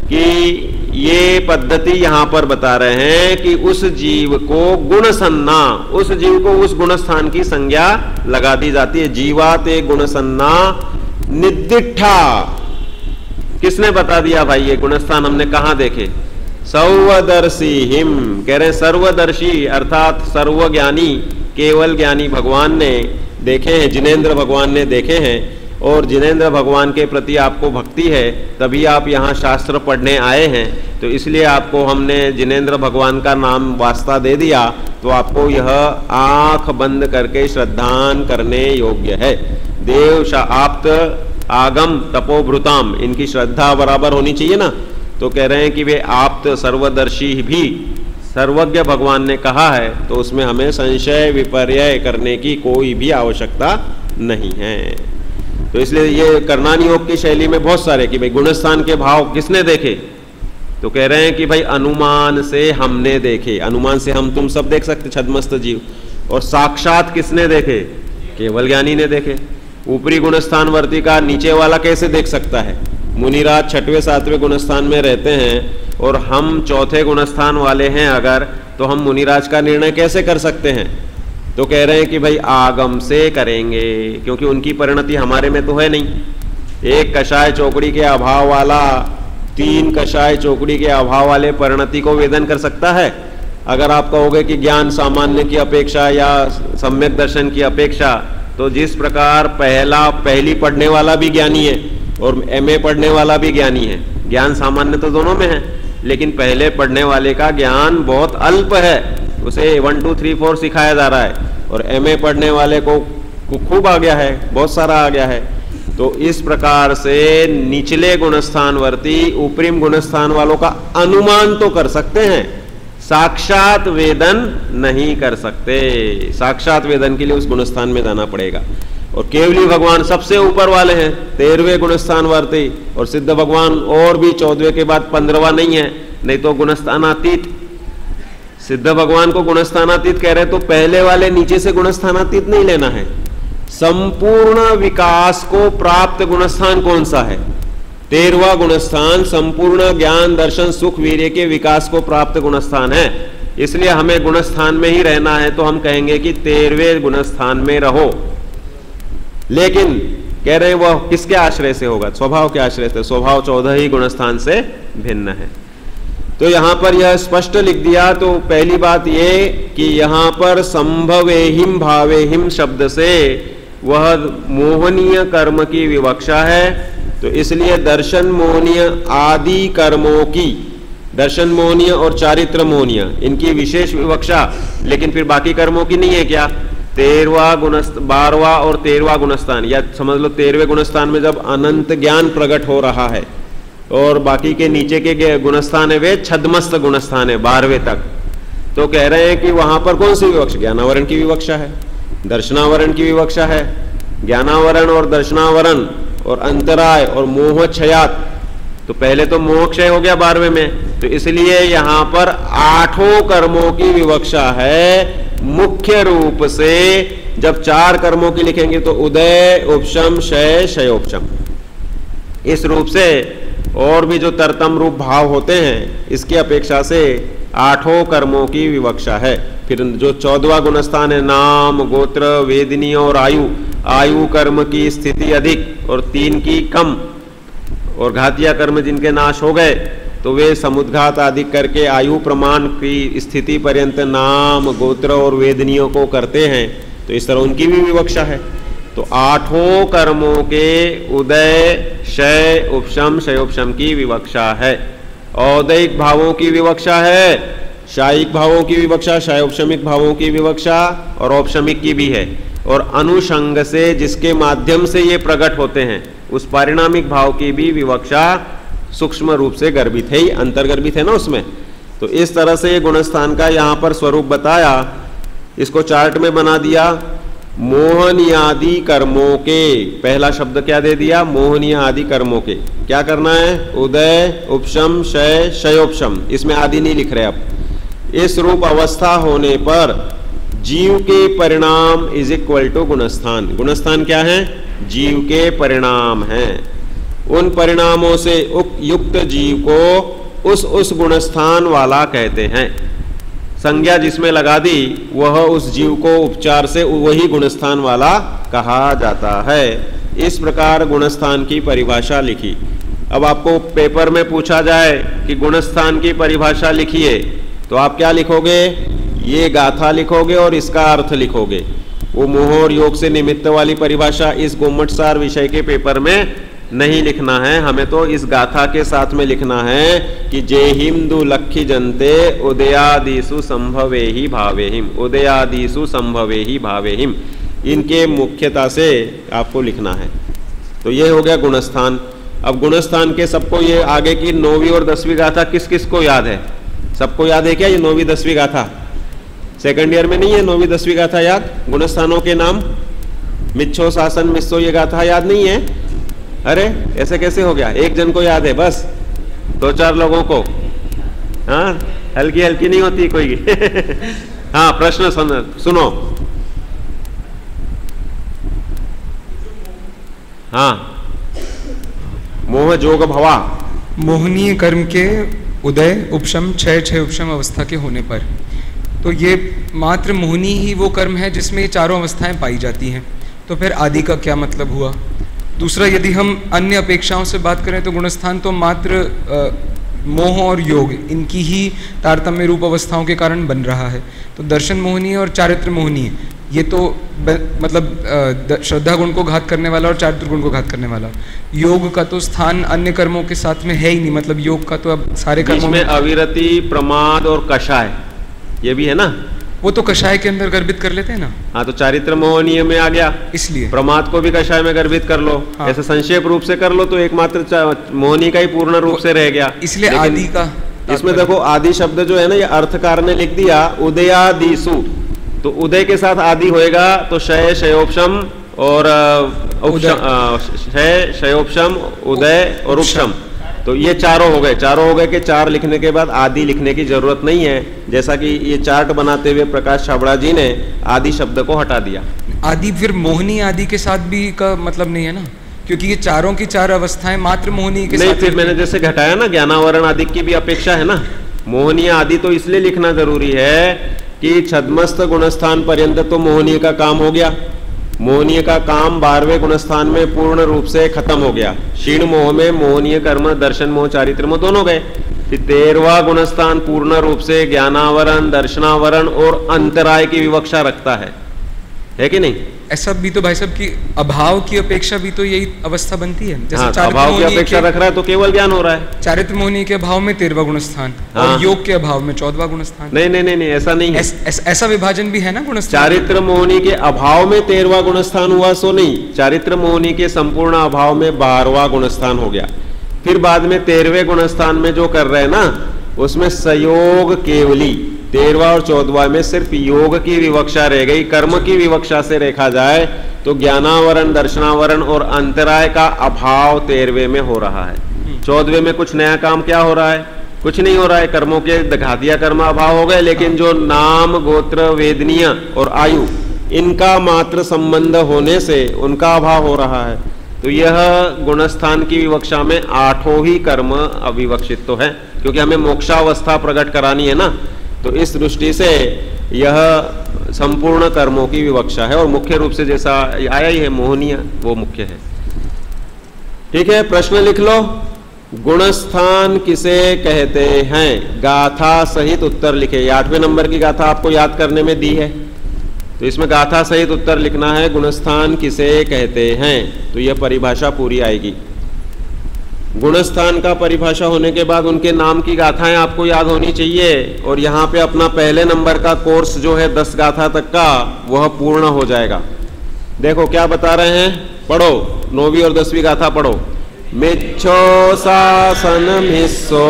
कि ये पद्धति यहाँ पर बता रहे हैं कि उस जीव को गुण सन्ना, उस जीव को उस गुणस्थान की संज्ञा लगा दी जाती है। जीवा ते गुण सन्ना निदिठा, किसने बता दिया भाई ये गुणस्थान हमने कहाँ देखे? सर्वदर्शी हिम, कह रहे हैं सर्वदर्शी अर्थात सर्वज्ञानी, केवल ज्ञानी भगवान ने देखे हैं, जिनेंद्र भगवान ने देखे हैं। और जिनेंद्र भगवान के प्रति आपको भक्ति है, तभी आप यहाँ शास्त्र पढ़ने आए हैं, तो इसलिए आपको हमने जिनेंद्र भगवान का नाम वास्ता दे दिया। तो आपको यह आंख बंद करके श्रद्धान करने योग्य है। देव आप्त आगम तपोभृताम, इनकी श्रद्धा बराबर होनी चाहिए ना। तो कह रहे हैं कि वे आप्त सर्वदर्शी भी सर्वज्ञ भगवान ने कहा है, तो उसमें हमें संशय विपर्यय करने की कोई भी आवश्यकता नहीं है। तो इसलिए ये कर्णानियोग की शैली में बहुत सारे कि भाई गुणस्थान के भाव किसने देखे? तो कह रहे हैं कि भाई अनुमान से हमने देखे, अनुमान से हम तुम सब देख सकते छद्मस्त जीव। और साक्षात किसने देखे? केवल ज्ञानी ने देखे। ऊपरी गुणस्थानवर्ती का नीचे वाला कैसे देख सकता है? मुनिराज 6वें 7वें गुणस्थान में रहते हैं और हम 4थे गुणस्थान वाले हैं अगर, तो हम मुनिराज का निर्णय कैसे कर सकते हैं? तो कह रहे हैं कि भाई आगम से करेंगे, क्योंकि उनकी परिणति हमारे में तो है नहीं। एक कषाय चौकड़ी के अभाव वाला 3 कषाय चौकड़ी के अभाव वाले परिणति को वेदन कर सकता है? अगर आप कहोगे कि ज्ञान सामान्य की अपेक्षा या सम्यक दर्शन की अपेक्षा, तो जिस प्रकार पहली पढ़ने वाला भी ज्ञानी है और MA पढ़ने वाला भी ज्ञानी है, ज्ञान सामान्य तो दोनों में है, लेकिन पहले पढ़ने वाले का ज्ञान बहुत अल्प है, उसे 1 2 3 4 सिखाया जा रहा है, और MA पढ़ने वाले को खूब आ गया है, बहुत सारा आ गया है। तो इस प्रकार से निचले गुणस्थानवर्ती ऊपरी गुणस्थान वालों का अनुमान तो कर सकते हैं, साक्षात वेदन नहीं कर सकते। साक्षात वेदन के लिए उस गुणस्थान में जाना पड़ेगा। और केवली भगवान सबसे ऊपर वाले हैं, 13वें गुणस्थानवर्ती, और सिद्ध भगवान और भी 14वें के बाद 15वां नहीं है, नहीं तो गुणस्थानातीत। सिद्ध भगवान को गुणस्थानातीत कह रहे हैं, तो पहले वाले नीचे से गुणस्थानातीत नहीं लेना है। संपूर्ण विकास को प्राप्त गुणस्थान कौन सा है? 13वां गुणस्थान संपूर्ण ज्ञान दर्शन सुख वीर्य के विकास को प्राप्त गुणस्थान है। इसलिए हमें गुणस्थान में ही रहना है, तो हम कहेंगे कि 13वें गुणस्थान में रहो। लेकिन कह रहे हैं वह किसके आश्रय से होगा? स्वभाव के आश्रय से। स्वभाव 14 ही गुणस्थान से भिन्न है। तो यहां पर यह स्पष्ट लिख दिया। तो पहली बात ये कि यहां पर संभवेहिम भावेहिम शब्द से वह मोहनीय कर्म की विवक्षा है, तो इसलिए दर्शन मोहनीय आदि कर्मों की, दर्शन मोहनीय और चारित्र मोहनीय इनकी विशेष विवक्षा, लेकिन फिर बाकी कर्मों की नहीं है क्या? 12वां और 13वां गुणस्थान, या समझ लो 13वें गुणस्थान में जब अनंत ज्ञान प्रकट हो रहा है और बाकी के नीचे के गुणस्थान है वे छद्मस्त गुणस्थान है 12वें तक, तो कह रहे हैं कि वहां पर कौन सी विवक्षा? ज्ञानावरण की विवक्षा है, दर्शनावरण की विवक्षा है। ज्ञानावरण और दर्शनावरण और अंतराय और मोह क्षयात, तो पहले तो मोह क्षय हो गया 12वें में, तो इसलिए यहां पर 8 कर्मों की विवक्षा है। मुख्य रूप से जब 4 कर्मों की लिखेंगे तो उदय, उपशम, क्षय, क्षयोपशम, इस रूप से और भी जो तरतम रूप भाव होते हैं इसकी अपेक्षा से 8 कर्मों की विवक्षा है। फिर जो 14वां गुणस्थान है नाम, गोत्र, वेदनीय और आयु, आयु कर्म की स्थिति अधिक और 3 की कम, और घातिया कर्म जिनके नाश हो गए तो वे समुद्घात आदि करके आयु प्रमाण की स्थिति पर्यंत नाम, गोत्र और वेदनियों को करते हैं, तो इस तरह उनकी भी विवक्षा है। तो 8 कर्मों के उदय, क्षय, उपशम, क्षयोपशम की विवक्षा है। औदैहिक भावों की विवक्षा है, शायिक भावों की विवक्षा, क्षयोपशमिक भावों की विवक्षा और औपशमिक की भी है। और अनुषंग से जिसके माध्यम से ये प्रकट होते हैं उस पारिणामिक भाव की भी विवक्षा सूक्ष्म रूप से गर्भित है, अंतर्गर्भित है ना उसमें। तो इस तरह से ये गुणस्थान का यहाँ पर स्वरूप बताया, इसको चार्ट में बना दिया। मोहनीयादि कर्मों के, पहला शब्द क्या दे दिया? मोहनीय आदि कर्मों के। क्या करना है? उदय, उपशम, क्षय, क्षयोपशम, इसमें आदि नहीं लिख रहे अब। इस रूप अवस्था होने पर जीव के परिणाम इज इक्वल टू गुणस्थान। गुणस्थान क्या है? जीव के परिणाम हैं। उन परिणामों से युक्त जीव को उस गुणस्थान वाला कहते हैं। संज्ञा जिसमें लगा दी वह उस जीव को उपचार से वही गुणस्थान वाला कहा जाता है। इस प्रकार गुणस्थान की परिभाषा लिखी। अब आपको पेपर में पूछा जाए कि गुणस्थान की परिभाषा लिखिए, तो आप क्या लिखोगे? ये गाथा लिखोगे और इसका अर्थ लिखोगे। वो मोह और योग से निमित्त वाली परिभाषा इस गोमटसार विषय के पेपर में नहीं लिखना है, हमें तो इस गाथा के साथ में लिखना है कि जे हिंदु लक्ष्य जनते उदयादिषु संभवेहि भावेहिम, उदयादिषु संभवेहि भावेहिम, इनके मुख्यता से आपको लिखना है। तो ये हो गया गुणस्थान। अब गुणस्थान के सबको ये आगे की 9वीं और 10वीं गाथा किस किस को याद है? सबको याद है क्या ये 9वीं 10वीं गाथा? सेकंड ईयर में नहीं है 9वीं 10वीं गाथा याद? गुणस्थानों के नाम मिच्छो, शासन, मिस्सो, ये गाथा याद नहीं है? अरे ऐसे कैसे हो गया? एक जन को याद है बस, 2-4 लोगों को। हाँ, हल्की हल्की नहीं होती कोई। हाँ, प्रश्न सुनो। हाँ, मोह जोग भवा, मोहनीय कर्म के उदय, उपशम, क्षय, क्षयोपशम अवस्था के होने पर, तो ये मात्र मोहनी ही वो कर्म है जिसमें ये चारों अवस्थाएं पाई जाती हैं। तो फिर आदि का क्या मतलब हुआ? दूसरा, यदि हम अन्य अपेक्षाओं से बात करें तो गुणस्थान तो मात्र मोह और योग इनकी ही तारतम्य रूप अवस्थाओं के कारण बन रहा है। तो दर्शन मोहनीय और चारित्र मोहनीय, ये तो मतलब श्रद्धा गुण को घात करने वाला और चारित्र गुण को घात करने वाला। योग का तो स्थान अन्य कर्मों के साथ में है ही नहीं, मतलब योग का तो अब सारे कर्मों में अविरति, प्रमाद और कषाय ये भी है ना, वो तो कषाय के अंदर गर्भित कर लेते हैं ना। हाँ, तो चारित्र मोहनीय में आ गया, इसलिए प्रमाद को भी कषाय में गर्भित कर लो। हाँ। ऐसे संक्षेप रूप से कर लो तो एकमात्र मोहनी का ही पूर्ण रूप से रह गया। इसलिए आदि का इसमें देखो आदि शब्द जो है ना, ये अर्थकार ने लिख दिया उदयादिषु, तो उदय के साथ आदि होएगा तो क्षय, क्षयोपशम और क्षय, क्षयोपशम, उदय और उपशम, तो ये चारों हो गए कि 4 लिखने के बाद आदि लिखने की जरूरत नहीं है, जैसा कि ये चार्ट बनाते हुए प्रकाश छाबड़ा जी ने आदि शब्द को हटा दिया। आदि फिर मोहनी आदि के साथ भी का मतलब नहीं है ना, क्योंकि ये चारों की 4 अवस्थाएं मात्र मोहनी के नहीं, साथ फिर मैंने जैसे घटाया ना, ज्ञानावरण आदि की भी अपेक्षा है ना। मोहनीय आदि तो इसलिए लिखना जरूरी है कि छद्मस्त गुणस्थान पर्यंत तो मोहनीय का काम हो गया। मोहनीय का काम 12वें गुणस्थान में पूर्ण रूप से खत्म हो गया। क्षीण मोह में मोहनीय कर्म दर्शन मोह चारित्र मोह दोनों गए। फिर 13वां गुणस्थान पूर्ण रूप से ज्ञानावरण, दर्शनावरण और अंतराय की विवक्षा रखता है कि नहीं? ऐसा भी तो भाई साहब की अभाव की अपेक्षा भी तो यही अवस्था बनती है। जैसे हाँ, अभाव की अपेक्षा रख रहा है तो केवल ज्ञान हो रहा है। चारित्र मोहिनी के अभाव में 13वां गुणस्थान, हाँ। और योग के अभाव में 14वां गुणस्थान। नहीं नहीं नहीं नहीं, ऐसा नहीं है। ऐसा विभाजन भी है ना गुणस्थान। चारित्र मोहिनी के अभाव में 13वां गुणस्थान हुआ सो नहीं, चारित्र मोहिनी के संपूर्ण अभाव में 12वां गुणस्थान हो गया। फिर बाद में 13वें गुणस्थान में जो कर रहे हैं ना, उसमें संयोग केवली 13वां और 14वां में सिर्फ योग की विवक्षा रह गई। कर्म की विवक्षा से देखा जाए तो ज्ञानावरण, दर्शनावरण और अंतराय का अभाव 13वें में हो रहा है। 14वें में कुछ नया काम क्या हो रहा है? कुछ नहीं हो रहा है। कर्मों के घातिया कर्म अभाव हो गए, लेकिन जो नाम, गोत्र, वेदनीय और आयु, इनका मात्र संबंध होने से उनका अभाव हो रहा है। तो यह गुणस्थान की विवक्षा में 8 ही कर्म अविवक्षित तो है, क्योंकि हमें मोक्षावस्था प्रकट करानी है ना। तो इस दृष्टि से यह संपूर्ण कर्मों की विवक्षा है, और मुख्य रूप से जैसा आया ही है मोहनीय, वो मुख्य है। ठीक है, प्रश्न लिख लो। गुणस्थान किसे कहते हैं? गाथा सहित उत्तर लिखे। 8वें नंबर की गाथा आपको याद करने में दी है, तो इसमें गाथा सहित उत्तर लिखना है। गुणस्थान किसे कहते हैं, तो यह परिभाषा पूरी आएगी। गुणस्थान का परिभाषा होने के बाद उनके नाम की गाथाएं आपको याद होनी चाहिए, और यहाँ पे अपना पहले नंबर का कोर्स जो है 10 गाथा तक का, वह पूर्ण हो जाएगा। देखो क्या बता रहे हैं, पढ़ो 9वीं और 10वीं गाथा पढ़ो। मिच्छो शासन मिस्सो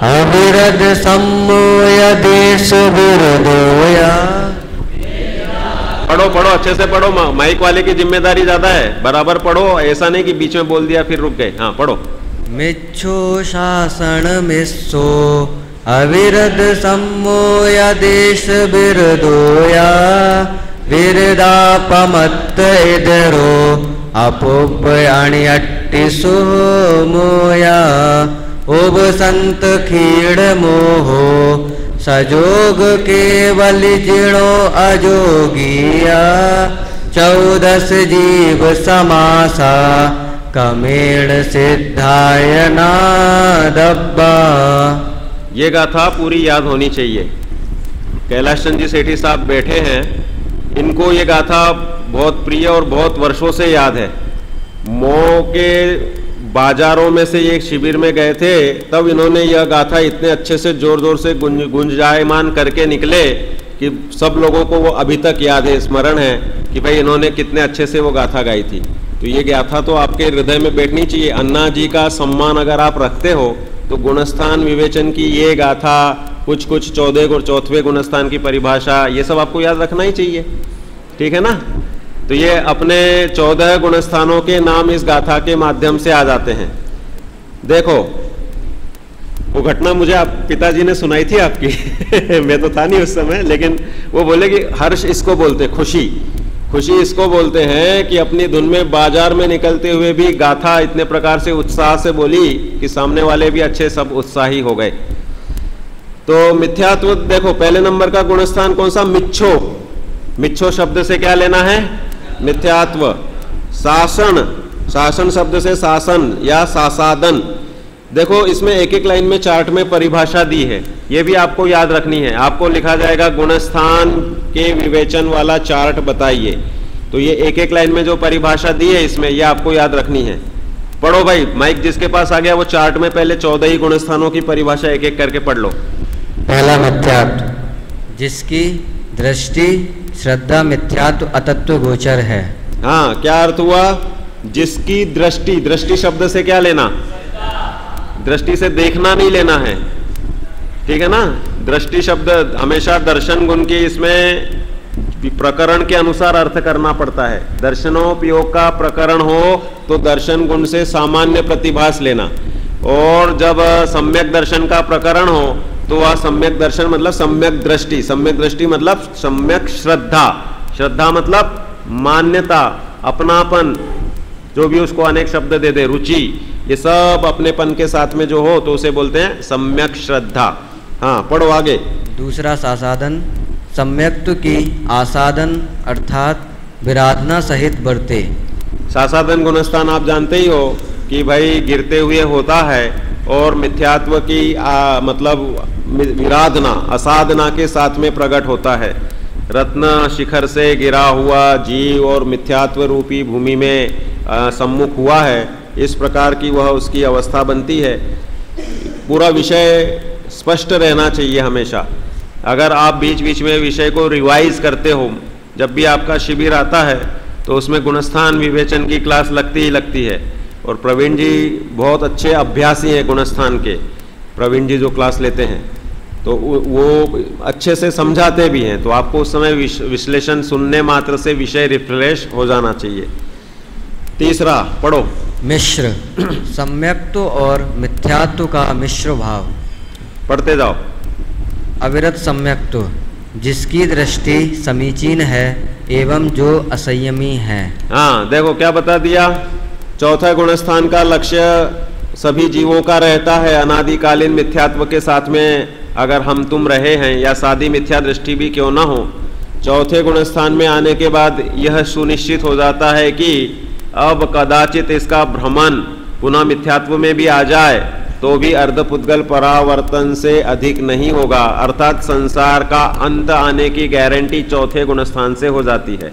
अविरद सम्मोय देश विरदोया। पढ़ो पढ़ो, अच्छे से पढ़ो, माइक वाले की जिम्मेदारी ज्यादा है, बराबर पढ़ो, ऐसा नहीं कि बीच में बोल दिया फिर रुक गए। हाँ पढ़ो। मिच्छो शासन मिस्सो अविरद सम्मोय देश विरदोया। विरदापमत्त इधरो अपोपयाणि अट्टिसो मोया। उब संत खीड़ मोहो सजोग केवल जिणो अजोगिया। 14 जीव समासा कमेण सिद्धाय नादब्बा। ये गाथा पूरी याद होनी चाहिए। कैलाश चंद जी सेठी साहब बैठे हैं, इनको ये गाथा बहुत प्रिय और बहुत वर्षों से याद है। मऊ के बाजारों में से एक शिविर में गए थे, तब इन्होंने यह गाथा इतने अच्छे से जोर जोर से गुंजायमान करके निकले कि सब लोगों को वो अभी तक याद है, स्मरण है कि भाई इन्होंने कितने अच्छे से वो गाथा गाई थी। तो ये गाथा तो आपके हृदय में बैठनी चाहिए। अन्ना जी का सम्मान अगर आप रखते हो तो गुणस्थान विवेचन की ये गाथा, कुछ 14 और 4वें गुणस्थान की परिभाषा, ये सब आपको याद रखना ही चाहिए। ठीक है ना? तो ये अपने 14 गुणस्थानों के नाम इस गाथा के माध्यम से आ जाते हैं। देखो वो घटना मुझे आप पिताजी ने सुनाई थी आपकी मैं तो था नहीं उस समय, लेकिन वो बोले कि हर्ष इसको बोलते, खुशी, खुशी इसको बोलते हैं कि अपनी धुन में बाजार में निकलते हुए भी गाथा इतने प्रकार से उत्साह से बोली कि सामने वाले भी अच्छे सब उत्साही हो गए। तो मिथ्यात्व देखो, पहले नंबर का गुणस्थान कौन सा? मिच्छो। मिच्छो शब्द से क्या लेना है? मिथ्यात्व। शासन, शासन शब्द से शासन या शासादन। देखो इसमें एक एक लाइन में चार्ट में परिभाषा दी है, ये भी आपको याद रखनी है। आपको लिखा जाएगा गुणस्थान के विवेचन वाला चार्ट बताइए, तो ये एक एक लाइन में जो परिभाषा दी है इसमें, ये आपको याद रखनी है। पढ़ो भाई, माइक जिसके पास आ गया वो चार्ट में पहले 14 ही गुणस्थानों की परिभाषा एक एक करके पढ़ लो। पहला मिथ्यात्व, जिसकी दृष्टि श्रद्धा मिथ्यात्व अतत्व गोचर है। हाँ, क्या अर्थ हुआ? जिसकी दृष्टि, दृष्टि शब्द से क्या लेना? दृष्टि से देखना नहीं लेना है, ठीक है ना? दृष्टि शब्द हमेशा दर्शन गुण के इसमें प्रकरण के अनुसार अर्थ करना पड़ता है। दर्शनोपयोग का प्रकरण हो तो दर्शन गुण से सामान्य प्रतिभास लेना, और जब सम्यक दर्शन का प्रकरण हो तो वह सम्यक दर्शन मतलब सम्यक दृष्टि, सम्यक दृष्टि मतलब सम्यक श्रद्धा, श्रद्धा मतलब मान्यता, अपनापन, जो भी उसको अनेक शब्द दे दे, रुचि, ये सब अपनेपन के साथ में जो हो तो उसे बोलते हैं सम्यक श्रद्धा। हाँ पढ़ो आगे। दूसरा सासाधन, सम्यक्त्व की आसाधन अर्थात विराधना सहित बरते। सासाधन गुणस्थान आप जानते ही हो कि भाई गिरते हुए होता है, और मिथ्यात्व की मतलब विराधना, असाधना के साथ में प्रकट होता है। रत्न शिखर से गिरा हुआ जीव और मिथ्यात्व रूपी भूमि में सम्मुख हुआ है, इस प्रकार की वह उसकी अवस्था बनती है। पूरा विषय स्पष्ट रहना चाहिए हमेशा। अगर आप बीच बीच में विषय को रिवाइज करते हो, जब भी आपका शिविर आता है तो उसमें गुणस्थान विवेचन की क्लास लगती ही लगती है। और प्रवीण जी बहुत अच्छे अभ्यासी हैं गुणस्थान के। प्रवीण जी जो क्लास लेते हैं तो वो अच्छे से समझाते भी हैं, तो आपको उस समय विश्लेषण सुनने मात्र से विषय रिफ्रेश हो जाना चाहिए। तीसरा पढ़ो। मिश्र, सम्यक्त्व और मिथ्यात्व का मिश्र भाव। पढ़ते जाओ। अविरत सम्यक्त्व, जिसकी दृष्टि समीचीन है एवं जो असंयमी है। हाँ, देखो क्या बता दिया। चौथा गुणस्थान का लक्ष्य सभी जीवों का रहता है। अनादिकालीन मिथ्यात्व के साथ में अगर हम तुम रहे हैं या सादी मिथ्या दृष्टि भी क्यों ना हो, चौथे गुणस्थान में आने के बाद यह सुनिश्चित हो जाता है कि अब कदाचित इसका भ्रमण पुनः मिथ्यात्व में भी आ जाए तो भी अर्धपुद्गल परावर्तन से अधिक नहीं होगा, अर्थात संसार का अंत आने की गारंटी चौथे गुणस्थान से हो जाती है।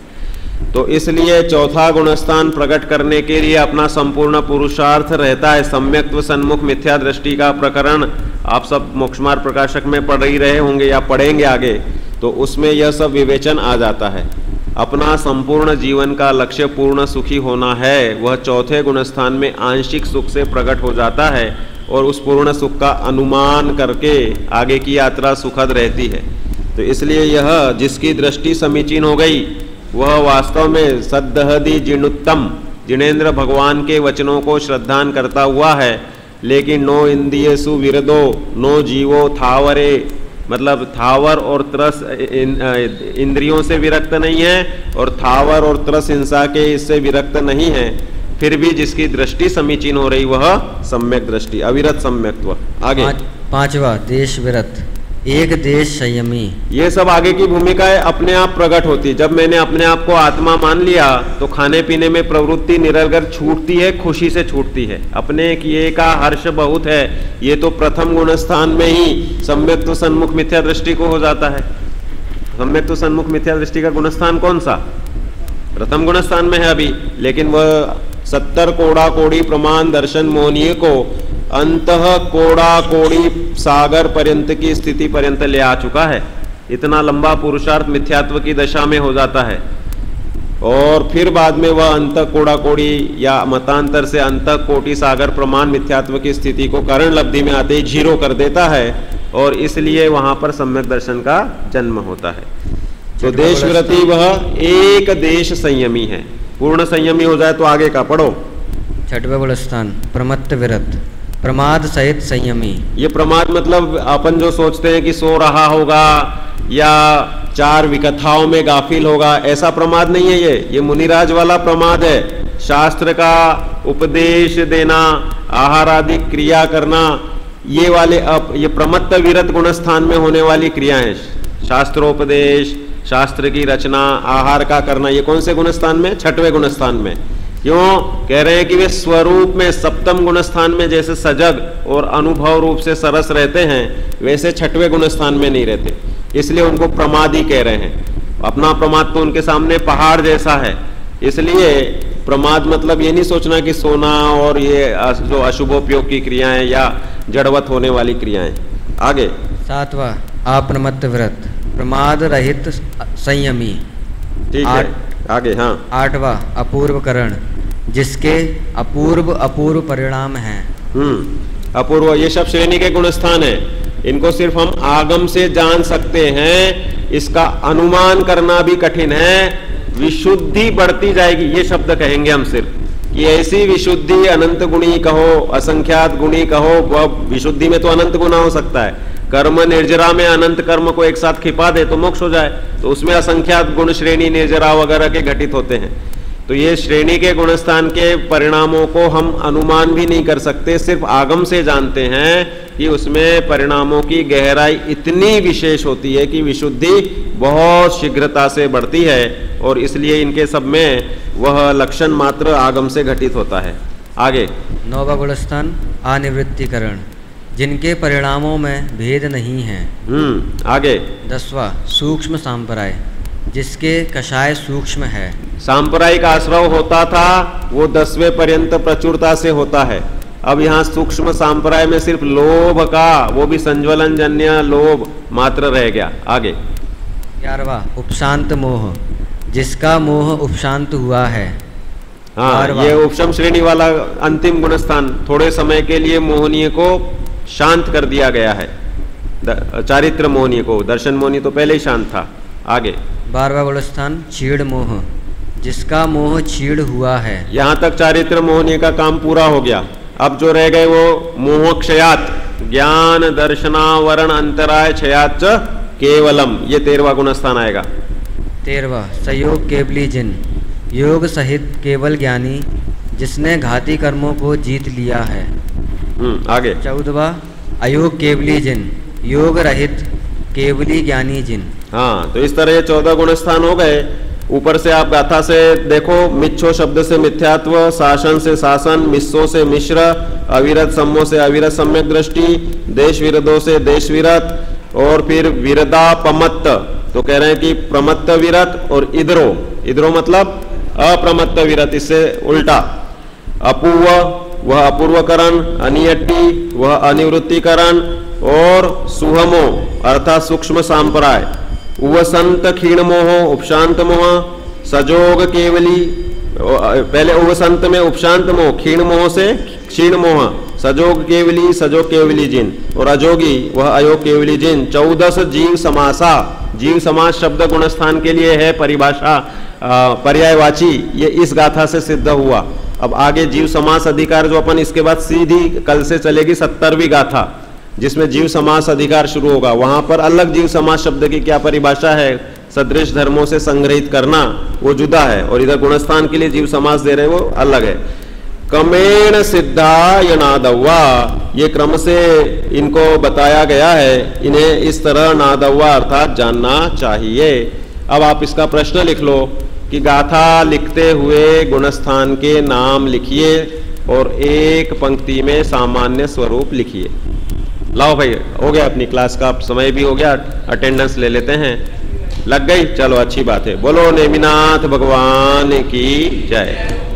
तो इसलिए चौथा गुणस्थान प्रकट करने के लिए अपना संपूर्ण पुरुषार्थ रहता है। सम्यक्त्व सन्मुख मिथ्या दृष्टि का प्रकरण आप सब मोक्षमार्ग प्रकाशक में पढ़ ही रहे होंगे या पढ़ेंगे आगे, तो उसमें यह सब विवेचन आ जाता है। अपना संपूर्ण जीवन का लक्ष्य पूर्ण सुखी होना है, वह चौथे गुणस्थान में आंशिक सुख से प्रकट हो जाता है और उस पूर्ण सुख का अनुमान करके आगे की यात्रा सुखद रहती है। तो इसलिए यह जिसकी दृष्टि समीचीन हो गई वह वास्तव में सद्दहदि जिणुत्तम जिनेन्द्र भगवान के वचनों को श्रद्धान करता हुआ है। लेकिन नो इंद्रियसु विरदो नो जीवो थावरे, मतलब थावर और त्रस इंद्रियों से विरक्त नहीं है और थावर और त्रस हिंसा के इससे विरक्त नहीं है, फिर भी जिसकी दृष्टि समीचीन हो रही वह सम्यक दृष्टि, अविरत सम्यक्त्व। आगे पांचवा देश विरत, एक देश संयमी। ये सब आगे की भूमिकाएं अपने आप प्रकट होती। जब मैंने अपने आप को आत्मा मान लिया तो खाने पीने में प्रवृत्ति निरंतर छूटती है, खुशी से छूटती है। अपने किए का हर्ष बहुत है, ये तो प्रथम गुणस्थान में ही सम्यक्त्व सन्मुख मिथ्या दृष्टि को हो जाता है। सम्यक्त्व सन्मुख मिथ्या दृष्टि का गुणस्थान कौन सा? प्रथम गुणस्थान में है अभी, लेकिन वह 70 कोड़ा कोड़ी प्रमाण दर्शन मोहनीय को अंतः कोड़ा कोड़ी सागर पर्यंत की स्थिति पर्यंत ले आ चुका है। इतना लंबा पुरुषार्थ मिथ्यात्व की दशा में हो जाता है और फिर बाद में वह अंत कोड़ा कोड़ी या मतांतर से अंत कोटि सागर प्रमाण मिथ्यात्व की स्थिति को कारण लब्धि में आते ही जीरो कर देता है और इसलिए वहां पर सम्यक दर्शन का जन्म होता है। तो देश व्रति वह एक देश संयमी है। पूर्ण संयमी हो जाए तो आगे का पढ़ो। छठवें गुणस्थान प्रमत्त विरत, प्रमाद सहित संयमी। ये प्रमाद मतलब अपन जो सोचते हैं कि सो रहा होगा या चार विकथाओं में गाफिल होगा, ऐसा प्रमाद नहीं है। ये मुनिराज वाला प्रमाद है। शास्त्र का उपदेश देना, आहार आदि क्रिया करना, ये वाले ये प्रमत्त विरत गुणस्थान में होने वाली क्रियाएं। शास्त्रोपदेश, शास्त्र की रचना, आहार का करना, ये कौन से गुणस्थान में? छठवें गुणस्थान में। क्यों कह रहे हैं कि वे स्वरूप में सप्तम गुणस्थान में जैसे सजग और अनुभव रूप से सरस रहते हैं, वैसे छठवें गुणस्थान में नहीं रहते, इसलिए उनको प्रमादी कह रहे हैं। अपना प्रमाद तो उनके सामने पहाड़ जैसा है। इसलिए प्रमाद मतलब ये नहीं सोचना कि सोना और ये जो अशुभोपयोग की क्रियाएं या जड़वत होने वाली क्रियाएं। आगे सातवां अप्रमत्त व्रत, प्रमाद रहित संयमी। ठीक है, आगे। हाँ, आठवां अपूर्वकरण, जिसके अपूर्व परिणाम हैं। अपूर्व, ये सब श्रेणी के गुणस्थान है। इनको सिर्फ हम आगम से जान सकते हैं, इसका अनुमान करना भी कठिन है। विशुद्धि बढ़ती जाएगी, ये शब्द कहेंगे हम सिर्फ कि ऐसी विशुद्धि, अनंत गुणी कहो, असंख्यात गुणी कहो, वह विशुद्धि में तो अनंत गुना हो सकता है। कर्म निर्जरा में अनंत कर्म को एक साथ खिपा दे तो मोक्ष हो जाए, तो उसमें असंख्यात गुण श्रेणी निर्जरा वगैरह के घटित होते हैं। तो ये श्रेणी के गुणस्थान के परिणामों को हम अनुमान भी नहीं कर सकते, सिर्फ आगम से जानते हैं कि उसमें परिणामों की गहराई इतनी विशेष होती है कि विशुद्धि बहुत शीघ्रता से बढ़ती है और इसलिए इनके सब में वह लक्षण मात्र आगम से घटित होता है। आगे नौवां गुणस्थान अनिवृत्तिकरण, जिनके परिणामों में भेद नहीं है। आगे 10वां सूक्ष्म सांपराय, जिसके कषाय सूक्ष्म है। सांप्रदायिक आश्रव होता था वो 10वें पर्यंत प्रचुरता से होता है। अब यहाँ सूक्ष्म सांप्रदाय में सिर्फ लोभ का, वो भी संज्वलन जन्य लोभ मात्र रह गया। आगे 11वां उपशांत मोह, जिसका मोह उपशांत हुआ है। हाँ, ये उपशम श्रेणी वाला अंतिम गुणस्थान, थोड़े समय के लिए मोहनीय को शांत कर दिया गया है, चारित्र मोहनीय को। दर्शन मोहनीय तो पहले ही शांत था। आगे 12वां गुणस्थान क्षीण मोह, जिसका मोह क्षीण हुआ है। यहाँ तक चारित्र मोहनीय का काम पूरा हो गया। अब जो रह गए वो मोह क्षयात, ज्ञान दर्शनावरण अंतराय क्षयात केवलम, ये 13वां गुणस्थान आएगा। 13वां सयोग केवली जिन, योग सहित केवल ज्ञानी, जिसने घाती कर्मों को जीत लिया है। आगे 14वां अयोग केवली जिन, योग रहित केवली ज्ञानी जिन। हाँ, तो इस तरह ये 14 गुणस्थान हो गए। ऊपर से आप गाथा से देखो, मिच्छो शब्द से मिथ्यात्व, शासन से शासन, मिस्सो से मिश्र, अविरत सम्मो से अविरत सम्यक दृष्टि, देश विरदो से देश विरत, और फिर विरदा पमत्त, तो कह रहे हैं कि प्रमत्त विरत और इधरो, इधरो मतलब अप्रमत्त विरत, इससे उल्टा। अपूर्व वह अपूर्वकरण, अनियट्टी वह अनिवृत्तिकरण, और सुहमो अर्थात सूक्ष्म सांप्राय, उवसंत क्षीण मोह उपशांत मोह, सजोग केवली, पहले उवसंत में उपशांत मोह, क्षीण मोह से क्षीण मोह, सजोग केवली सजोग केवली जिन, और अजोगी वह अयोग केवली जिन। 14 जीव समासा, जीव समास शब्द गुणस्थान के लिए है परिभाषा पर्यायवाची, ये इस गाथा से सिद्ध हुआ। अब आगे जीव समास अधिकार जो अपन इसके बाद सीधी कल से चलेगी 70वीं गाथा, जिसमें जीव समास अधिकार शुरू होगा। वहां पर अलग जीव समास शब्द की क्या परिभाषा है, सदृश धर्मों से संग्रहित करना, वो जुदा है, और इधर गुणस्थान के लिए जीव समास दे रहे हैं वो अलग है। कमेण सिद्धा यनादव्वा, ये क्रम से इनको बताया गया है, इन्हें इस तरह नादव्वा अर्थात जानना चाहिए। अब आप इसका प्रश्न लिख लो कि गाथा लिखते हुए गुणस्थान के नाम लिखिए और एक पंक्ति में सामान्य स्वरूप लिखिए। लाओ भाई, हो गया अपनी क्लास का समय भी हो गया, अटेंडेंस ले लेते हैं। लग गई, चलो अच्छी बात है। बोलो नेमिनाथ भगवान की जय।